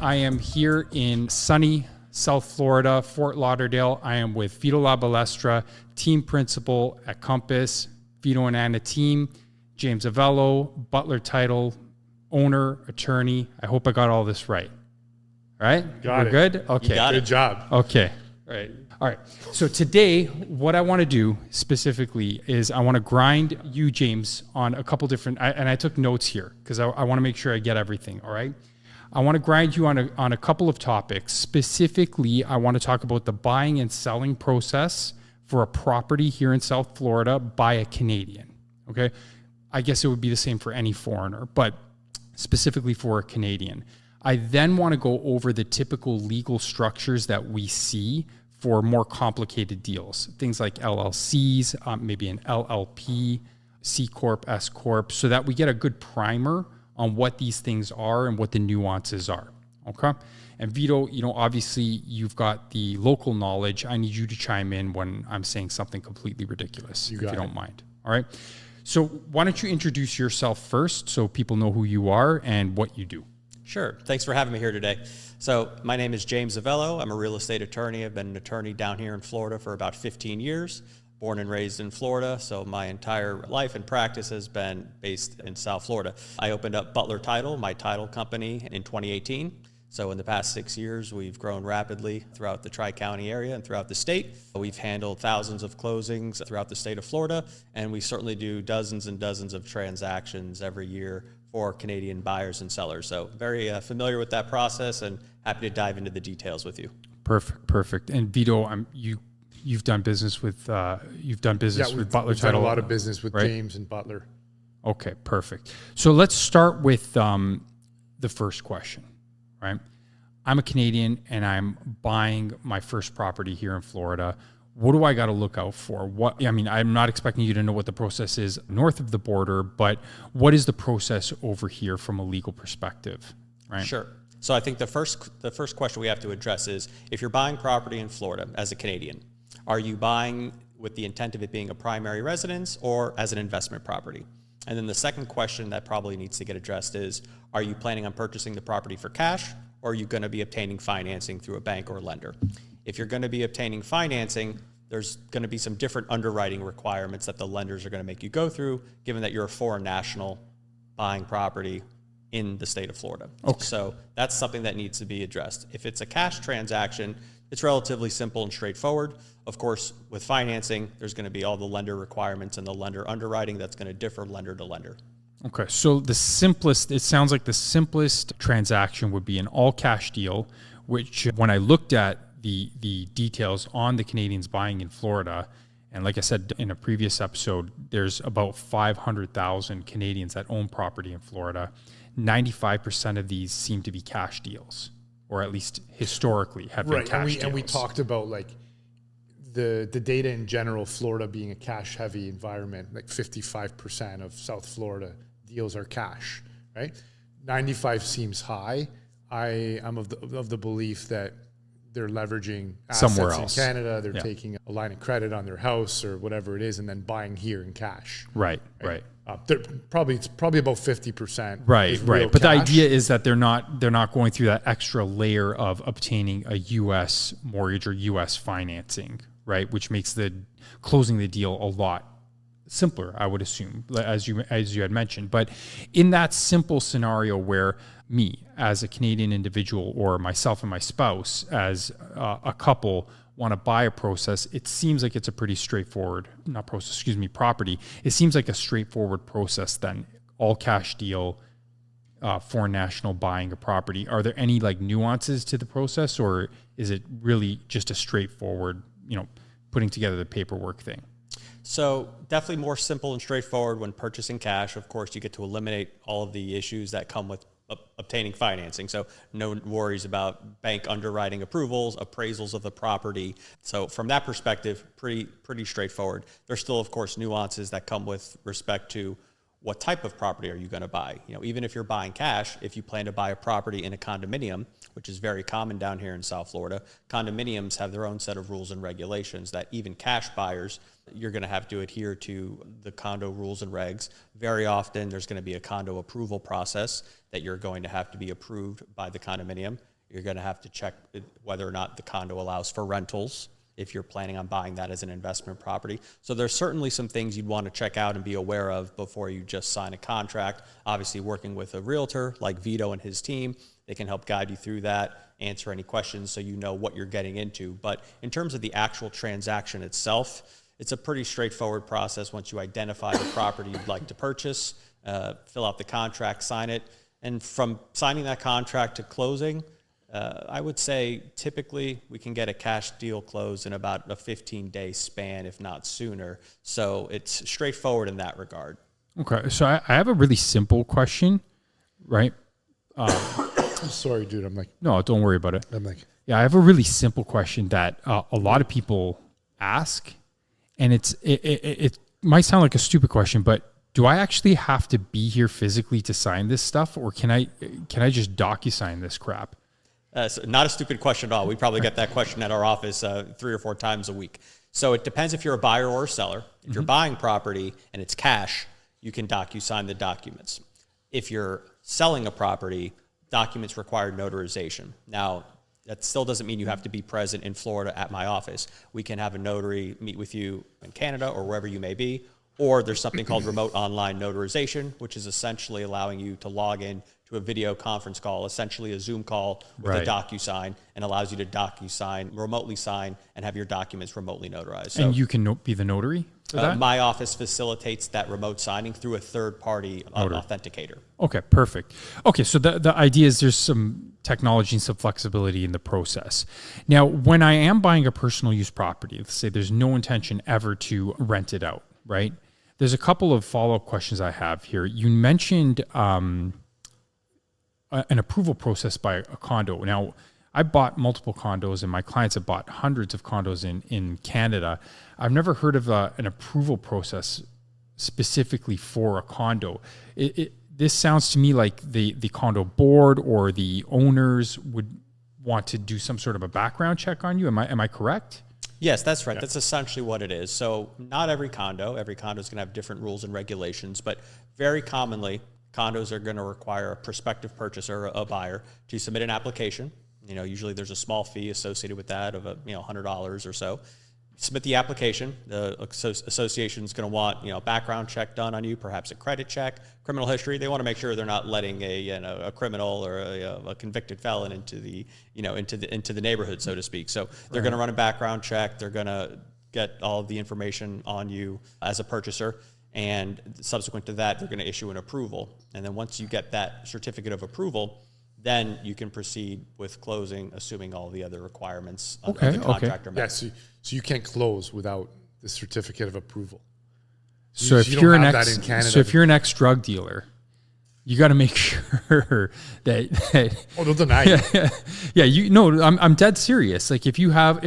I am here in sunny South Florida, Fort Lauderdale. I am with Vito Balestra, team principal at Compass, Vito and Anna team, James Avello, Butler title, owner, attorney. I hope I got all this right. All right? Got it. Good? Okay. Good job. Okay. All right. So today, what I want to do specifically is I want to grind you, James, on a couple different, and I took notes here because I want to make sure I get everything. All right. I want to grind you on a couple of topics. Specifically, I want to talk about the buying and selling process for a property here in South Florida by a Canadian. Okay. I guess it would be the same for any foreigner, but specifically for a Canadian. I then want to go over the typical legal structures that we see for more complicated deals. Things like LLCs, maybe an LLP, C Corp, S Corp, so that we get a good primer on what these things are and what the nuances are, okay? And Vito, obviously you've got the local knowledge. I need you to chime in when I'm saying something completely ridiculous, if you don't mind, all right? So why don't you introduce yourself first so people know who you are and what you do? Sure. Thanks for having me here today. So my name is James Avello. I'm a real estate attorney. I've been an attorney down here in Florida for about 15 years, born and raised in Florida. So my entire life and practice has been based in South Florida. I opened up Butler Title, my title company, in 2018. So in the past 6 years, we've grown rapidly throughout the Tri-County area and throughout the state. We've handled thousands of closings throughout the state of Florida, and we certainly do dozens and dozens of transactions every year for Canadian buyers and sellers. So very familiar with that process and happy to dive into the details with you. Perfect. And Vito, you've done business with Butler Title. We've done a lot of business with, right? James and Butler. Okay, perfect. So let's start with the first question, right? I'm a Canadian and I'm buying my first property here in Florida. What do I got to look out for? I'm not expecting you to know what the process is north of the border, but what is the process over here from a legal perspective, right? Sure. So I think the first question we have to address is, if you're buying property in Florida as a Canadian, are you buying with the intent of it being a primary residence or as an investment property? And then the second question that probably needs to get addressed is, are you planning on purchasing the property for cash, or are you going to be obtaining financing through a bank or a lender? If you're going to be obtaining financing, there's going to be some different underwriting requirements that the lenders are going to make you go through, given that you're a foreign national buying property in the state of Florida. Okay. So that's something that needs to be addressed. If it's a cash transaction, it's relatively simple and straightforward. Of course, with financing, there's going to be all the lender requirements and the lender underwriting that's going to differ lender to lender. Okay, so it sounds like the simplest transaction would be an all cash deal, which when I looked at the details on the Canadians buying in Florida, and like I said in a previous episode, there's about 500,000 Canadians that own property in Florida. 95% of these seem to be cash deals, or at least historically have been cash deals. And we talked about like the data in general, Florida being a cash heavy environment, like 55% of South Florida deals are cash, right? 95 seems high. I am of the belief that they're leveraging assets somewhere else in Canada. They're taking a line of credit on their house or whatever it is, and then buying here in cash. Right. It's probably about 50%. Right. But the idea is that they're not going through that extra layer of obtaining a U.S. mortgage or U.S. financing, right? Which makes the closing the deal a lot simpler, I would assume, as you had mentioned. But in that simple scenario where me as a Canadian individual or myself and my spouse as a couple want to buy a process, it seems like it's a pretty straightforward, property. It seems like a straightforward process then, all cash deal, foreign national buying a property. Are there any like nuances to the process, or is it really just a straightforward, putting together the paperwork thing? So definitely more simple and straightforward when purchasing cash. Of course, you get to eliminate all of the issues that come with obtaining financing. So no worries about bank underwriting approvals, appraisals of the property. So from that perspective, pretty straightforward. There's still, of course, nuances that come with respect to what type of property are you going to buy? Even if you're buying cash, if you plan to buy a property in a condominium, which is very common down here in South Florida, condominiums have their own set of rules and regulations that even cash buyers, you're going to have to adhere to the condo rules and regs. Very often, there's going to be a condo approval process that you're going to have to be approved by the condominium. You're going to have to check whether or not the condo allows for rentals if you're planning on buying that as an investment property. So there's certainly some things you'd want to check out and be aware of before you just sign a contract. Obviously, working with a realtor like Vito and his team, they can help guide you through that, answer any questions so you know what you're getting into. But in terms of the actual transaction itself, it's a pretty straightforward process. Once you identify the property you'd like to purchase, fill out the contract, sign it. And from signing that contract to closing, I would say typically we can get a cash deal closed in about a 15-day span, if not sooner. So it's straightforward in that regard. Okay. So I have a really simple question, right? I'm sorry, dude. I'm like, No, don't worry about it. I'm like, Yeah, I have a really simple question that a lot of people ask, and it might sound like a stupid question, but do I actually have to be here physically to sign this stuff, or can I just DocuSign this crap? So not a stupid question at all. We probably get that question at our office 3 or 4 times a week. So it depends if you're a buyer or a seller. If you're buying property and it's cash, you can DocuSign the documents. If you're selling a property, documents require notarization. Now, that still doesn't mean you have to be present in Florida at my office. We can have a notary meet with you in Canada or wherever you may be. Or there's something called remote online notarization, which is essentially allowing you to log in to a video conference call, essentially a Zoom call with a DocuSign, and allows you to DocuSign, remotely sign, and have your documents remotely notarized. So, And you can be the notary for that? my office facilitates that remote signing through a third-party authenticator. Okay, perfect. Okay, so the idea is there's some technology and some flexibility in the process. Now, when I am buying a personal use property, let's say there's no intention ever to rent it out, right? There's a couple of follow-up questions I have here. You mentioned an approval process by a condo. Now, I bought multiple condos, and my clients have bought hundreds of condos in Canada. I've never heard of an approval process specifically for a condo. This sounds to me like the condo board or the owners would want to do some sort of a background check on you. Am I correct? Yes, that's right. Yeah. That's essentially what it is. So not every condo is going to have different rules and regulations, but very commonly, condos are going to require a prospective purchaser, a buyer, to submit an application. Usually there's a small fee associated with that of $100 or so. Submit the application. The association is going to want background check done on you, perhaps a credit check, criminal history. They want to make sure they're not letting a criminal or a convicted felon into the into the neighborhood, so to speak. So they're going to run a background check. They're going to get all of the information on you as a purchaser, and subsequent to that, they're going to issue an approval. And then once you get that certificate of approval, then you can proceed with closing, assuming all the other requirements of the contract are met. Yeah, so you can't close without the certificate of approval. So if you're an ex-drug dealer, you got to make sure that oh, don't deny it. I'm dead serious. Like if you have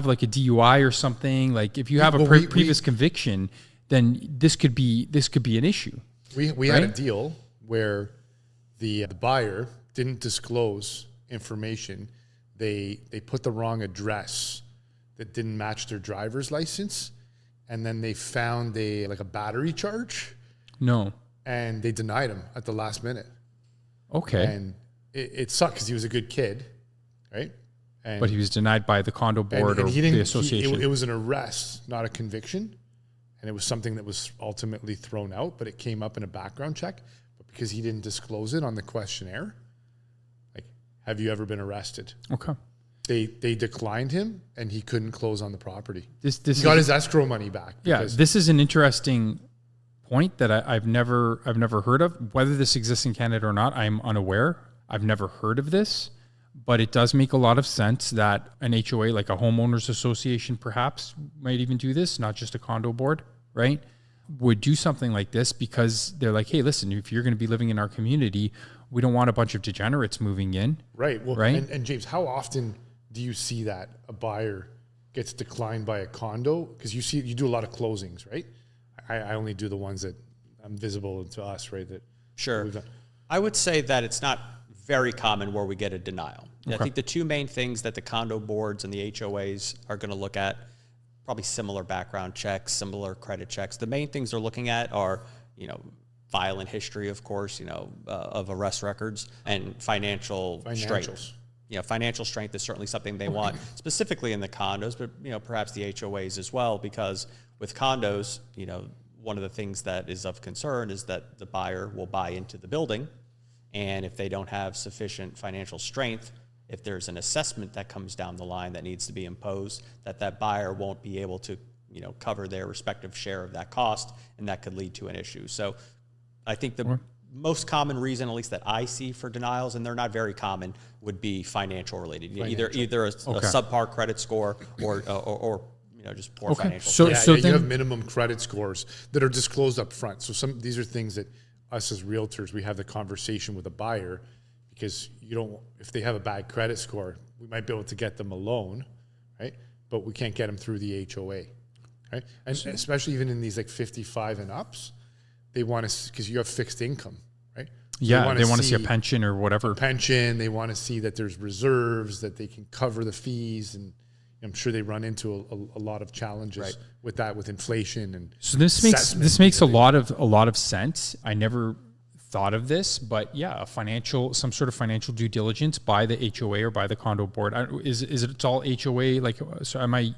like a DUI or something, like if you have a previous conviction, then this could be an issue. We had a deal where the buyer didn't disclose information. They put the wrong address that didn't match their driver's license, and then they found a battery charge. No. And they denied him at the last minute. Okay. And it sucked because he was a good kid, right? But he was denied by the condo board or the association. It was an arrest, not a conviction. And it was something that was ultimately thrown out, but it came up in a background check. But because he didn't disclose it on the questionnaire, like, have you ever been arrested? Okay. They declined him, and he couldn't close on the property. He got his escrow money back. Yeah, this is an interesting point that I've never heard of. Whether this exists in Canada or not, I'm unaware. I've never heard of this, but it does make a lot of sense that an HOA, like a homeowners association, perhaps might even do this, not just a condo board, right? Would do something like this because they're like, hey, listen, if you're going to be living in our community, we don't want a bunch of degenerates moving in. Right. Well, right. And James, how often do you see that a buyer gets declined by a condo? Because you do a lot of closings, right? I only do the ones that invisible to us, right? That Sure. we've done. I would say that it's not very common where we get a denial. I Okay. think the two main things that the condo boards and the HOAs are going to look at, probably similar background checks, similar credit checks. The main things they're looking at are, violent history, of course, of arrest records, and financial strength. Financial strength is certainly something they want, specifically in the condos, but perhaps the HOAs as well, because with condos, one of the things that is of concern is that the buyer will buy into the building, and if they don't have sufficient financial strength, if there's an assessment that comes down the line that needs to be imposed, that buyer won't be able to cover their respective share of that cost, and that could lead to an issue. So I think the most common reason, at least that I see for denials, and they're not very common, would be financial related. Either a subpar credit score or just poor financial. So you have minimum credit scores that are disclosed up front. So these are things that us as realtors, we have the conversation with a buyer, because if they have a bad credit score, we might be able to get them a loan, right? But we can't get them through the HOA, right? And especially even in these like 55 and ups, they want to, because you have fixed income, right? Yeah, they want to see a pension or whatever. They want to see that there's reserves, that they can cover the fees, and I'm sure they run into a lot of challenges with that, with inflation and. So this makes a lot of sense. I never thought of this, but yeah, some sort of financial due diligence by the HOA or by the condo board. Is it all HOA? Like, so am I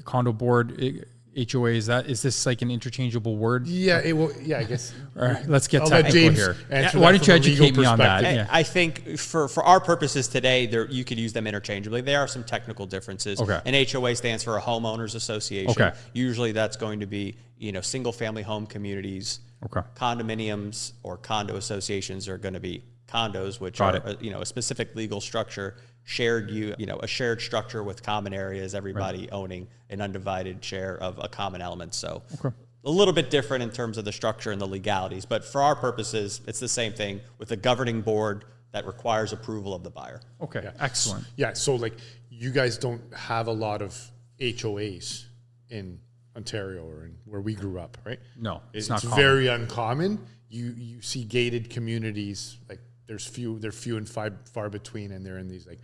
condo board? HOA, is this like an interchangeable word? Yeah, it will. Yeah, I guess. All right, let's get technical here. Why don't you educate me on that? Yeah. I think for our purposes today, you could use them interchangeably. There are some technical differences. Okay. An HOA stands for a homeowners association. Okay. Usually that's going to be single family home communities. Okay. Condominiums or condo associations are going to be condos, which are a specific legal structure. A shared structure with common areas, everybody owning an undivided share of a common element. So a little bit different in terms of the structure and the legalities, but for our purposes, it's the same thing with a governing board that requires approval of the buyer. Okay, yeah. Excellent. Yeah, so like you guys don't have a lot of HOAs in Ontario or in where we grew up, right? No, it's not common. Very uncommon. You see gated communities, like they're few and far between, and they're in these like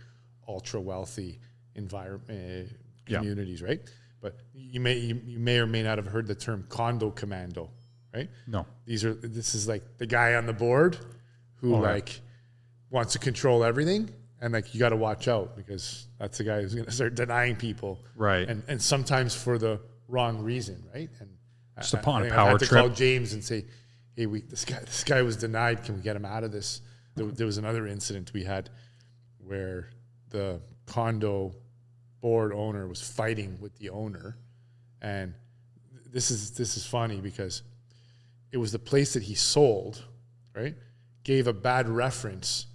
ultra wealthy communities, right? But you may or may not have heard the term condo commando, right? No. This is like the guy on the board who wants to control everything, and like you got to watch out, because that's the guy who's going to start denying people, right? And sometimes for the wrong reason, right? And just upon a power I had to trip. call James and say, hey, this guy was denied. Can we get him out of this? There was another incident we had where the condo board owner was fighting with the owner, and this is funny because it was the place that he sold, right? Gave a bad reference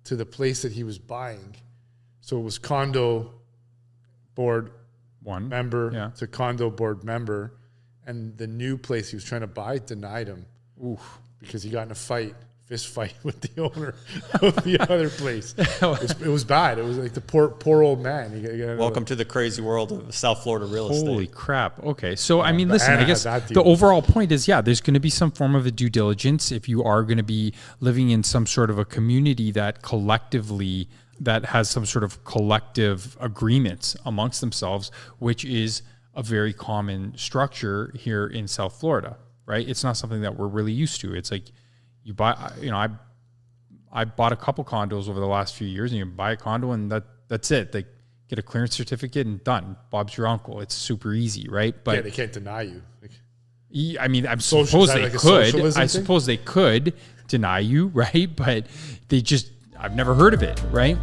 to the place that he was buying, so it was condo board member to condo board member, and the new place he was trying to buy denied him. Oof. Because he got in a fist fight with the owner of the other place. It was bad. It was like the poor old man. Welcome to the crazy world of South Florida real estate. Holy crap. Okay. So, I mean, listen, I guess the overall point is, there's going to be some form of a due diligence if you are going to be living in some sort of a community that has some sort of collective agreements amongst themselves, which is a very common structure here in South Florida, right? It's not something that we're really used to. It's like, you buy, I bought a couple condos over the last few years, and you buy a condo and that's it. They get a clearance certificate and done. Bob's your uncle. It's super easy, right? But they can't deny you. I mean, I suppose they could. I suppose they could deny you, right? But I've never heard of it, right?